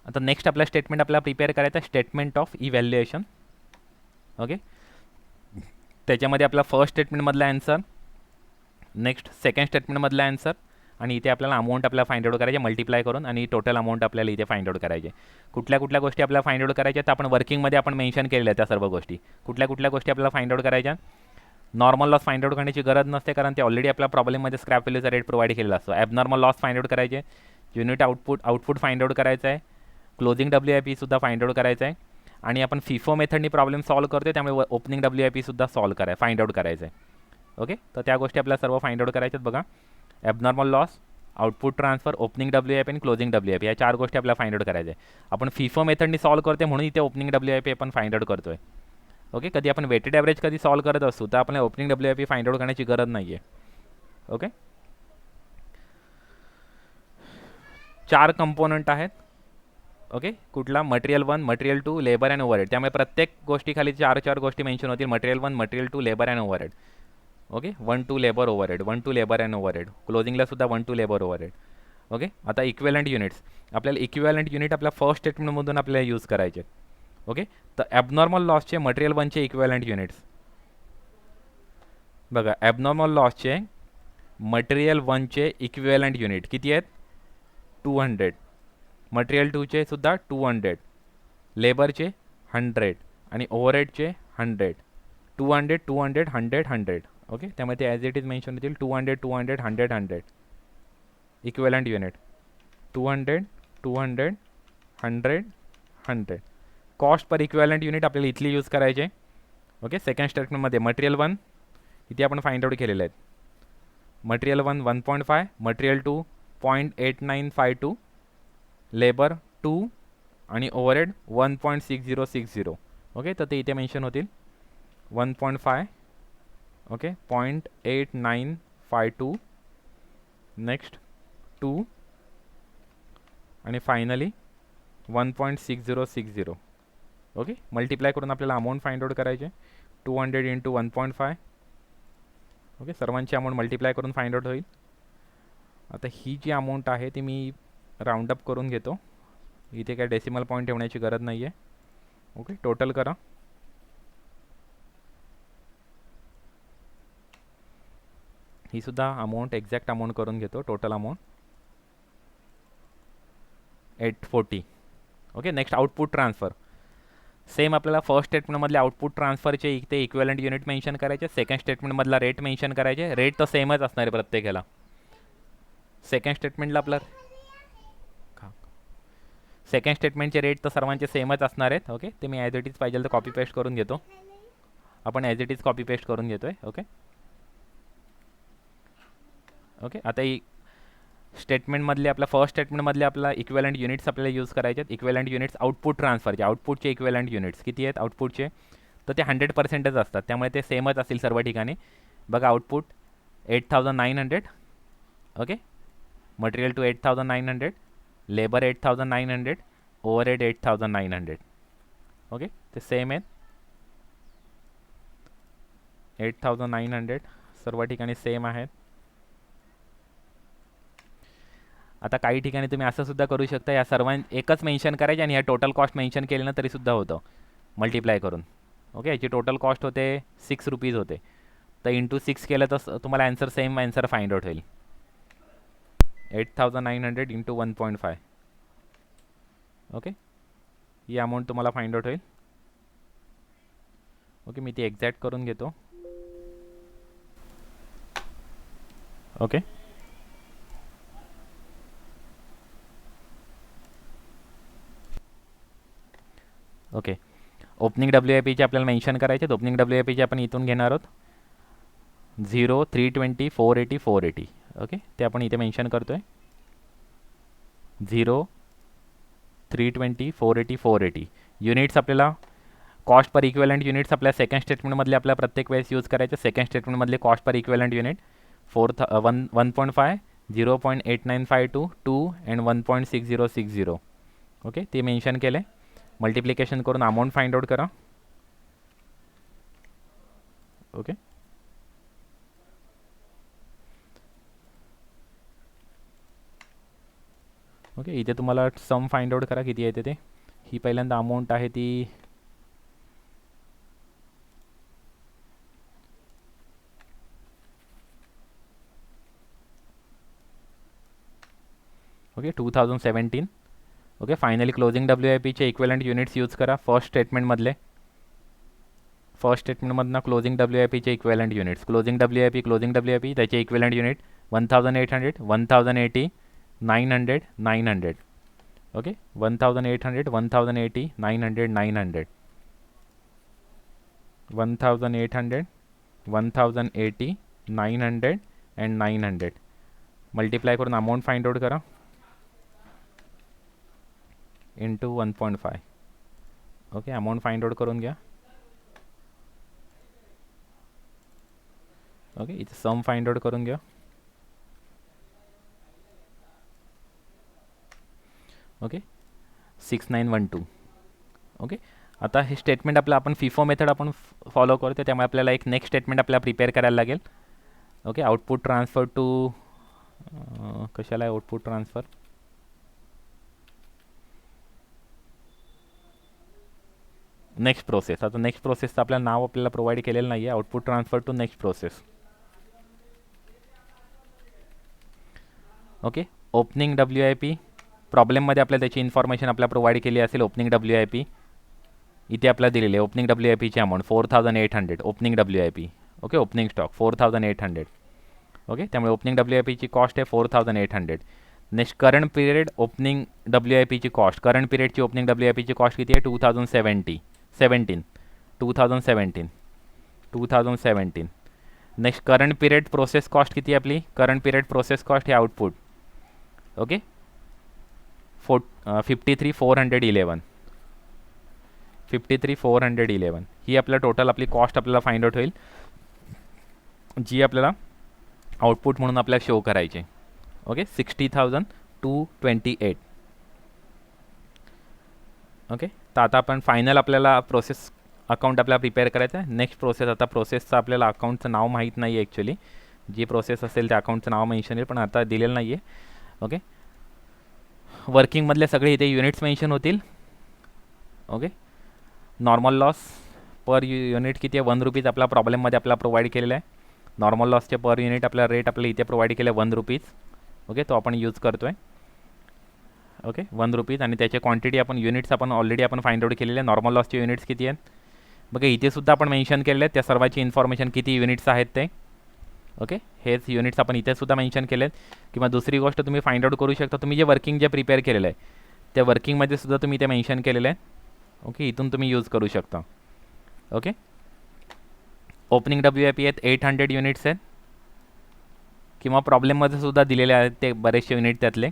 आता नेक्स्ट आपला स्टेटमेंट आपल्याला प्रिपेअर करायचं आहे स्टेटमेंट ऑफ इव्हॅल्युएशन. ओके, त्याच्यामध्ये आपला फर्स्ट स्टेटमेंटमधला आन्सर, नेक्स्ट सेकंड स्टेटमेंटमधला आन्सर, आणि इथे आपल्याला अमाऊंट आपल्याला फाइंड आउट करायचे मल्टिप्लाय करून, आणि टोटल अमाऊंट आपल्याला इथे फाइंड आउट करायचे. कुठल्या कुठल्या गोष्टी आपल्याला फाइंड आउट करायच्या तर आपण वर्किंगमध्ये आपण मेन्शन केलेल्या त्या सर्व गोष्टी. कुठल्या कुठल्या गोष्टी आपल्याला फाइंड आउट करायच्या, नॉर्मल लॉस फाइंड आउट करण्याची गरज नसते कारण ते ऑलरेडी आपल्या प्रॉब्लेममध्ये स्क्रॅप व्हॅल्यूचा रेट प्रोव्हाइड केलेला असतो. ॲबनॉर्मल लॉस फाइंड आउट करायचे, युनिट आउटपुट फाइंड आउट करायचं आहे, क्लोजिंग WIP सुद्धा फाइंड आउट करायचं आहे, आणि आपण फिफो मेथडनी प्रॉब्लेम सॉल्व करतो त्यामुळे ओपनिंग WIP सुद्धा फाइंड आउट करायचं आहे. ओके, तर त्या गोष्टी आपल्याला सर्व फाइंड आउट करायच्यात. बघा, abnormal loss, output transfer, opening WIP आणि क्लोजिंग WIP या 4 गोष्टी आपल्याला फाइंड आउट करायच्या आहे. आपण फिफो मेथडनी सॉल्व करते म्हणून इथे ओपनिंग WIP आपण फाइंड आउट करतो आहे. ओके, कधी आपण वेटेड ॲव्हरेज कधी सॉल्व करत असतो तर आपल्याला ओपनिंग WIP फाइंड आउट करण्याची गरज नाही आहे. ओके, 4 कंपोनंट आहेत. ओके, कुठला material 1, material 2, labour and overhead. त्यामुळे प्रत्येक गोष्टीखाली 4 गोष्टी मेन्शन होतील. Material 1, material 2, labour and overhead. Okay, 1 two labour overhead, 1 two labour and overhead. क्लोजिंगला सुद्धा 1 टू लेबर ओव्हरहेड. ओके, आता इक्विव्हॅलंट युनिट्स. आपल्याला इक्विव्हॅलंट युनिट आपल्या फर्स्ट स्टेटमेंटमधून आपल्याला यूज करायचे. ओके, तर ॲबनॉर्मल लॉसचे मटेरियल 1चे इक्विव्हॅलंट युनिट्स बघा. ॲबनॉर्मल लॉसचे मटेरियल 1चे इक्विव्हॅलंट युनिट किती आहेत? 200. मटेरियल 2चे सुद्धा 200. लेबरचे 100 आणि ओव्हरहेडचे 100. 200, 200, 100, 100. ओके, त्यामुळे ते ॲज इट इज मेन्शन होतील. 200, 200, 100, 100 equivalent unit. 200, 200, 100, 100. Cost per equivalent unit आपल्याला इथली यूज करायचे. ओके, सेकंड स्टेटमेंटमध्ये मटेरियल 1 इथे आपण फाइंड आउट केलेले आहेत. मटेरियल 1 1.5, मटेरियल 2 0.8952, लेबर 2 आणि ओव्हरहेड 1.6060. ओके, तर ते इथे मेन्शन होतील. 1.5, ओके, 0.8952, नेक्स्ट 2 आणि फायनली 1.6060. ओके, मल्टिप्लाय करून आपल्याला अमाऊंट फाइंड आउट करायचे. 200 इंटू 1.5. ओके, सर्वांची अमाऊंट मल्टिप्लाय करून फाइंड आउट होईल. आता ही जी अमाऊंट आहे ती मी राऊंड अप करून घेतो. इथे काय डेसिमल पॉईंट ठेवण्याची गरज नाही आहे. ओके, टोटल करा. ही सुद्धा अमाऊंट एक्झॅक्ट अमाऊंट करून घेतो. Total amount 840. Okay, next output transfer. Same आपल्याला फर्स्ट स्टेटमेंटमधले आउटपुट ट्रान्सफरचे इथे इक्विव्हॅलंट युनिट मेन्शन करायचे. सेकंड स्टेटमेंटमधला रेट मेन्शन करायचे. रेट तर सेमच असणार आहे प्रत्येकाला. सेकंड स्टेटमेंटला आपला सेकंड स्टेटमेंटचे रेट तर सर्वांचे सेमच असणार आहेत. ओके, ते मी ॲज इट इज पाहिजे तर कॉपी पेस्ट करून घेतो. आपण as it is copy paste करून घेतो आहे. ओके ओके, आता ही स्टेटमेंटमधले आपल्या फर्स्ट स्टेटमेंटमधले आपला इक्विव्हॅलंट युनिट्स आपल्याला यूज करायचे आहेत. इक्विव्हॅलंट युनिट्स आउटपुट ट्रान्सफरचे. आउटपुटचे इक्विव्हॅलंट युनिट्स किती आहेत आउटपुटचे? तर ते 100%च असतात. त्यामुळे ते सेमच असतील सर्व ठिकाणी. बघा, output 8900. Okay, material two 8900, labour 8900, overhead 8900. Okay, ते सेम आहेत. 8900 सर्व ठिकाणी सेम आहेत. आता काही ठिकाणी तुम्ही असं सुद्धा करू शकता. या सर्वां एकच मेन्शन करायचे आणि ह्या टोटल कॉस्ट मेन्शन केलं ना तरीसुद्धा होतं मल्टिप्लाय करून. ओके, याची टोटल कॉस्ट होते 6 रुपीज होते. तर इंटू 6 केलं तर तुम्हाला answer same answer find out होईल. 8900 इंटू 1.5. ओके, ही अमाऊंट तुम्हाला फाइंड आउट होईल. ओके, मी ती एक्झॅक्ट करून घेतो. ओके, ओके, ओपनिंग WIPचे आपल्याला मेन्शन करायचे. ओपनिंग WIPचे आपण इथून घेणार आहोत. 0, 320, 480, 480. ओके, ते आपण इथे मेन्शन करतो आहे. 0, 320, 480, 480. युनिट्स आपल्याला कॉस्ट पर इक्विव्हॅलंट युनिट्स आपल्या सेकंड स्टेटमेंटमधले आपल्या प्रत्येक वेळेस यूज करायचे. सेकंड स्टेटमेंटमधले cost per equivalent unit 1.5, 0.8952, 2 and 1.6060. Okay, ते मेन्शन केलं आहे. मल्टिप्लिकेशन करून अमाऊंट फाइंड आउट करा. ओके, ओके, इथे तुम्हाला सम फाइंड आउट करा किती येते ते. ही पहिल्यांदा अमाऊंट आहे ती ओके 2017. ओके, फायनली क्लोजिंग WIPचे इक्विव्हॅलंट युनिट्स यूज करा. फर्स्ट स्टेटमेंटमधले फर्स्ट स्टेटमेंटमधनं क्लोजिंग WIPचे इक्विव्हॅलंट युनिट्स. क्लोजिंग WIP त्याचे equivalent unit 1800, 1080, 900, 900. Okay, 1800, 1080, 900, 900. 1800, 1080, 900 and 900. Multiply करून अमाऊंट फाइंड आउट करा. Into 1.5. Okay, amount find out करून घ्या. ओके, इथे सम फाइंड आउट करून घ्या. ओके 6912. ओके, आता हे स्टेटमेंट आपलं आपण फिफो मेथड आपण फॉलो करतो, त्यामुळे आपल्याला एक नेक्स्ट स्टेटमेंट आपल्याला प्रिपेअर करायला लागेल. ओके, आउटपुट ट्रान्सफर टू कशाला आहे आउटपुट ट्रान्सफर, नेक्स्ट प्रोसेस. आता नेक्स्ट प्रोसेसचं आपल्याला नाव आपल्याला प्रोव्हाइड केलेलं नाही आहे. Output transfer to next process. Okay, opening WIP प्रॉब्लेममध्ये आपल्याला त्याची इन्फॉर्मेशन आपल्याला प्रोव्हाइड केली असेल. ओपनिंग WIP इथे आपल्याला दिलेली आहे. ओपनिंग WIPची amount 4800 opening WIP. Okay, opening stock 4800. Okay, त्यामुळे ओपनिंग WIPची कॉस्ट आहे 4800. नेक्स्ट करंट पिरियड ओपनिंग WIPची कॉस्ट, करंट पिरियडची ओपनिंग WIPची कॉस्ट किती आहे 2017. Next current period process cost किती आहे आपली, करंट पिरियड प्रोसेस कॉस्ट हे आउटपुट. ओके 53,411 ही आपल्या टोटल आपली कॉस्ट आपल्याला फाइंड आउट होईल, जी आपल्याला आउटपुट म्हणून आपल्याला शो करायचे. ओके 60,228. ओके, तर आता आपण फायनल आपल्याला प्रोसेस अकाउंट आपल्याला प्रिपेअर करायचं आहे. नेक्स्ट प्रोसेस, आता प्रोसेसचं आपल्याला अकाउंटचं नाव माहीत नाही आहे ॲक्च्युली, जी प्रोसेस असेल त्या अकाउंटचं नाव मेन्शन येईल, पण आता दिलेलं नाही आहे. ओके, वर्किंगमधले सगळे इथे युनिट्स मेन्शन होतील. Okay, normal loss per unit किती आहे 1 रुपीज आपला प्रॉब्लेममध्ये आपल्याला प्रोव्हाइड केलेला आहे. नॉर्मल लॉसचे पर युनिट आपला रेट आपल्याला इथे प्रोव्हाइड केलं आहे 1 रुपीज. ओके, तो आपण यूज करतो आहे. ओके 1 रुपीज, आणि त्याची क्वांटिटी आपण युनिट्स आपण ऑलरेडी आपण फाइंड आउट केलेले आहे. नॉर्मल लॉसचे युनिट्स किती आहेत बघा इथे सुद्धा आपण मेन्शन केलेले आहेत, त्या सर्वाची इन्फॉर्मेशन किती युनिट्स आहेत ते. ओके, हेच युनिट्स आपण इथे सुद्धा मेन्शन केले आहेत. किंवा दुसरी गोष्ट तुम्ही फाइंड आउट करू शकता, तुम्ही जे वर्किंग जे प्रिपेअर केलेलं आहे त्या वर्किंगमध्ये सुद्धा तुम्ही ते मेन्शन केलेलं आहे. ओके, इथून तुम्ही यूज करू शकता. ओके, ओपनिंग WIP आहेत 800 युनिट्स आहेत, किंवा प्रॉब्लेममध्ये सुद्धा दिलेले आहेत ते बरेचसे युनिट त्यातले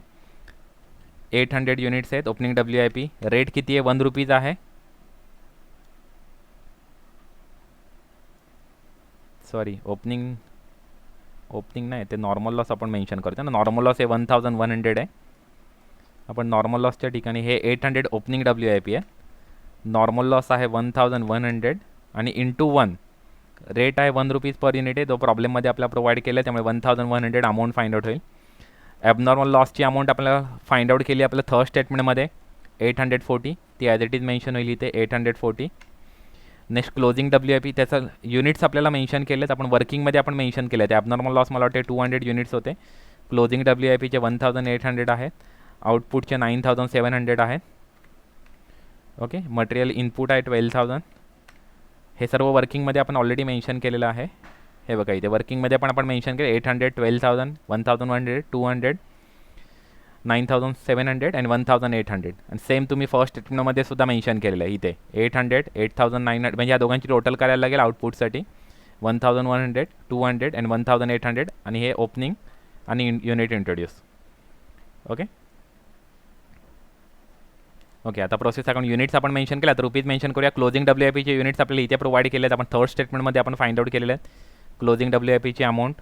800 युनिट्स आहेत ओपनिंग WIP. रेट किती आहे 1 रुपीज आहे. सॉरी, ओपनिंग नाही, ते नॉर्मल लॉस आपण मेन्शन करतो ना. नॉर्मल लॉस हे 1100 आहे. आपण नॉर्मल लॉसच्या ठिकाणी हे 800 ओपनिंग WIP आहे, नॉर्मल लॉस आहे 1100 आणि इंटू 1 रेट आहे 1 रुपीज पर युनिट आहे, जो प्रॉब्लेममध्ये आपल्याला प्रोव्हाइड केलं आहे, त्यामुळे 1100 अमाऊंट फाइंड आउट होईल. ॲबनॉर्मल लॉसची अमाऊंट आपल्याला फाइंड आउट केली आपल्या थर्ड स्टेटमेंटमध्ये 840, ती ॲज इट इज मेन्शन होईल इथे 840. नेक्स्ट क्लोजिंग WIP त्याचं युनिट्स आपल्याला मेन्शन केले आहेत, आपण वर्किंगमध्ये आपण मेन्शन केले आहेत. ॲबनॉर्मल लॉस मला वाटते 200 युनिट्स होते. क्लोजिंग WIPचे 1800 आहेत, आउटपुटचे 9700 आहेत. ओके, मटेरियल इनपुट आहे 12,000. हे सर्व वर्किंगमध्ये आपण ऑलरेडी मेन्शन केलेलं आहे. हे बघा इथे वर्किंगमध्ये पण आपण मेन्शन केलं 800, 12,000, 1100, 200, 9700 आणि 1800. आणि सेम तुम्ही फर्स्ट स्टेटमेंटमध्ये सुद्धा मेन्शन केलेलं आहे इथे 800, 8900, म्हणजे या दोघांची टोटल करायला लागेल आउटपुटसाठी 1100, 200 आणि 1800, आणि हे ओपनिंग आणि युनिट इंट्रोड्यूस. ओके ओके, आता प्रोसेस अकाउंट युनिट्स आपण मेन्शन केलं, आता रुपीज मेन्शन करूया. क्लोजिंग WIPचे युनिट्स आपल्याला इथे प्रोव्हाइड केले आहेत, आपण थर्ड स्टेटमेंटमध्ये आपण फाइंड आउट केलेले आहेत. क्लोजिंग WIPची अमाऊंट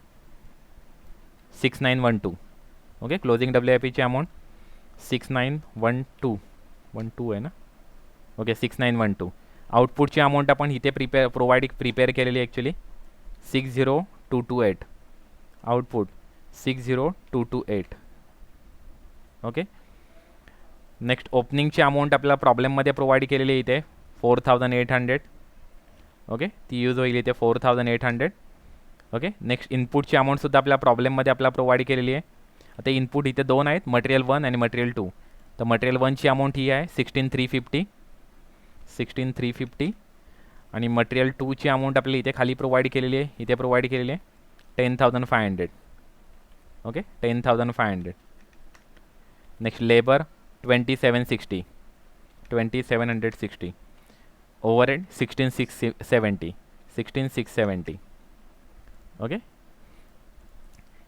6912. ओके, क्लोजिंग WIPची अमाऊंट 6912 आहे ना. ओके 6912. आउटपुटची अमाऊंट आपण इथे प्रिपेअर केलेली ॲक्च्युली 60228. आउटपुट 60228. ओके, नेक्स्ट ओपनिंगची अमाऊंट आपल्याला प्रॉब्लेममध्ये प्रोव्हाइड केलेली आहे इथे 4800. ओके, ती यूज होईल इथे 4800. ओके, नेक्स्ट इनपुटची अमाऊंटसुद्धा आपल्या प्रॉब्लेममध्ये आपल्याला प्रोव्हाइड केलेली आहे. आता इनपुट इथे दोन आहेत, मटेरियल 1 आणि मटेरियल 2. तर मटेरियल 1ची अमाऊंट ही आहे 16350 आणि मटेरियल 2ची अमाऊंट आपल्याला इथे खाली प्रोव्हाइड केलेली आहे, इथे प्रोव्हाइड केलेली आहे 10,500. Okay 10,500. Next labour 2760. Overhead 16670. Okay,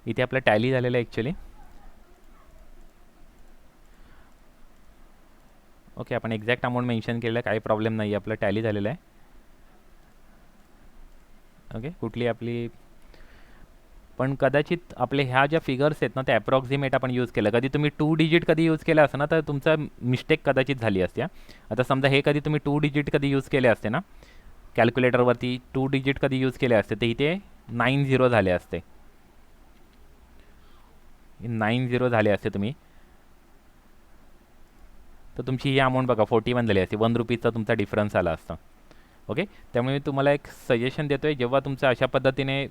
इथे आपलं टॅली झालेलं आहे ॲक्च्युली. ओके, आपण एक्झॅक्ट अमाऊंट मेन्शन केलेलं आहे, काही प्रॉब्लेम नाही आहे, आपलं टॅली झालेलं आहे. ओके, कुठली आपली पण कदाचित आपले ह्या ज्या फिगर्स आहेत ना ते अप्रॉक्सिमेट आपण यूज केलं. कधी तुम्ही 2 डिजिट कधी यूज केलं असतं ना तर तुमचा मिस्टेक कदाचित झाली असते. आता समजा हे कधी तुम्ही 2 डिजिट कधी यूज केले असते ना कॅल्क्युलेटरवरती 2 डिजिट कधी यूज केले असते तर इथे 9 झिरो झाले असते. 9 झिरो झाले असते तुम्ही, तर तुमची ही अमाऊंट बघा 41 झाली असते. 1 रुपीजचा तुमचा डिफरन्स आला असता. ओके, त्यामुळे मी तुम्हाला एक सजेशन देतो आहे, जेव्हा तुमचं अशा पद्धतीने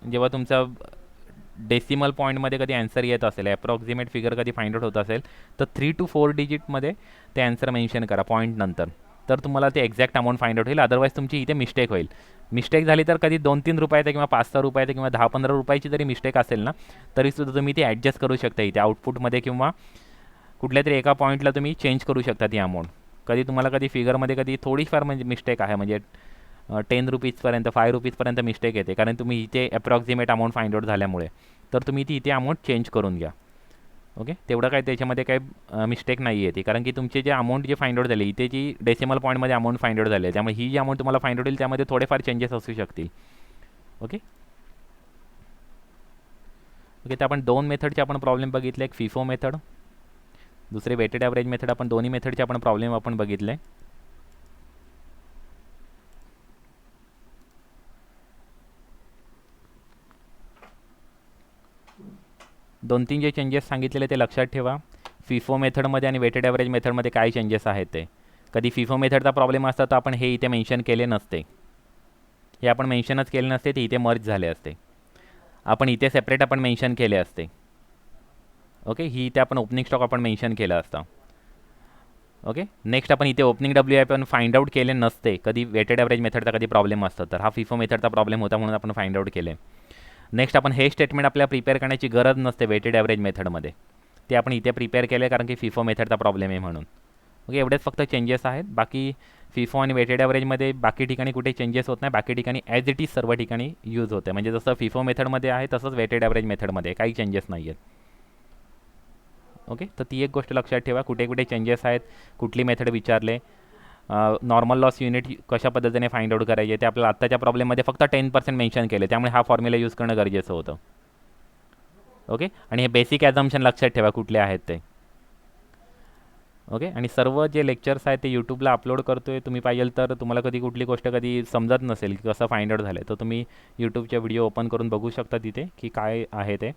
जेव्हा तुमचा डेसिमल पॉईंटमध्ये कधी ॲन्सर येत असेल, ॲप्रॉक्सिमेट फिगर कधी फाइंड आउट होत असेल तर 3 to 4 डिजिटमध्ये ते ॲन्सर मेन्शन करा पॉईंट नंतर, तर तुम्हाला ते एक्झॅक्ट अमाऊंट फाइंड आउट होईल. अदरवाईज तुमची इथे मिस्टेक होईल. मिस्टेक झाली तर कधी 2-3 रुपयाचं किंवा 5-6 रुपयाचं किंवा 10-15 रुपयाची जरी मिस्टेक असेल ना तरीसुद्धा तुम्ही ती ॲडजस्ट करू शकता इथे आउटपुटमध्ये किंवा कुठल्या तरी एका पॉईंटला तुम्ही चेंज करू शकता ती अमाऊंट. कधी तुम्हाला कधी फिगरमध्ये कधी थोडीफार म्हणजे मिस्टेक आहे म्हणजे 10 रुपीजपर्यंत 5 रुपीजपर्यंत मिस्टेक येते कारण तुम्ही इथे अप्रॉक्सिमेट अमाऊंट फाइंड आउट झाल्यामुळे, तर तुम्ही ती इथे अमाऊंट चेंज करून घ्या. ओके, तेवढं काय त्याच्यामध्ये काही मिस्टेक नाही येते कारण की तुमचे जे अमाऊंट जे फाइंड आउट झाले इथे जी डेसिमल पॉईंटमध्ये अमाऊंट फाइंड आउट झाली आहे त्यामुळे ही जी अमाऊंट तुम्हाला फाइंड आउट होईल त्यामध्ये थोडेफार चेंजेस असू शकतील. ओके ओके, तर आपण 2 मेथडचे आपण प्रॉब्लेम बघितले, एक फिफो मेथड, दुसरे वेटेड ॲव्हरेज मेथड. आपण दोन्ही मेथडचे आपण प्रॉब्लेम आपण बघितले. दोन तीन जे चेंजेस सांगितलेले ते लक्षात ठेवा. फिफो मेथडमध्ये आणि वेटेड ॲव्हरेज मेथडमध्ये काय चेंजेस आहेत ते. कधी फिफो मेथडचा प्रॉब्लेम असता तर आपण हे इथे मेन्शन केले नसते, हे आपण मेन्शनच केले नसते, ते इथे मर्ज झाले असते. आपण इथे सेपरेट आपण मेन्शन केले असते. ओके, ही इथे आपण ओपनिंग स्टॉक आपण मेन्शन केलं असतं. ओके, नेक्स्ट आपण इथे ओपनिंग डब्ल्यू आय पण फाइंड आउट केले नसते. कधी वेटेड ॲव्हरेज मेथडचा कधी प्रॉब्लेम असतो तर हा फिफो मेथडचा प्रॉब्लेम होता म्हणून आपण फाइंड आउट केले. नेक्स्ट आपण हे स्टेटमेंट आपल्याला प्रिपेअर करण्याची गरज नसते वेटेड ॲव्हरेज मेथडमध्ये, ते आपण इथे प्रिपेअर केले कारण की फिफो मेथडचा प्रॉब्लेम आहे म्हणून. ओके, एवढेच फक्त चेंजेस आहेत. बाकी फिफो आणि वेटेड ॲव्हरेजमध्ये बाकी ठिकाणी कुठे चेंजेस होत नाही. बाकी ठिकाणी ॲज इट इज सर्व ठिकाणी यूज होते. म्हणजे जसं फिफो मेथडमध्ये आहे तसंच वेटेड ॲव्हरेज मेथडमध्ये काही चेंजेस नाही आहेत. ओके, तर ती एक गोष्ट लक्षात ठेवा, कुठे कुठे चेंजेस आहेत, कुठली मेथड विचारले, नॉर्मल लॉस युनिट कशा पद्धतीने फाइंड आउट करायचे ते आपल्याला आत्ताच्या प्रॉब्लेममध्ये फक्त 10% मेन्शन केले, त्यामुळे हा फॉर्म्युला यूज करणं गरजेचं होतं. ओके, आणि हे बेसिक ॲझम्पशन लक्षात ठेवा कुठले आहेत ते. ओके, आणि सर्व जे लेक्चर्स आहेत ते यूट्यूबला अपलोड करतो आहे. तुम्ही पाहिजे तर तुम्हाला कधी कुठली गोष्ट कधी समजत नसेल की कसं फाइंड आउट झालं आहे तर तुम्ही यूट्यूबचे व्हिडिओ ओपन करून बघू शकता तिथे की काय आहे ते.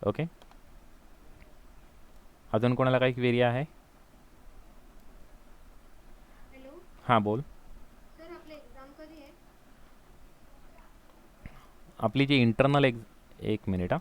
ओके, अजून कोणाला काही क्वेरी आहे? हॅलो हां बोल. सर, आपली एक्झाम कधी आहे? आपली जी इंटरनल एक मिनिट हां.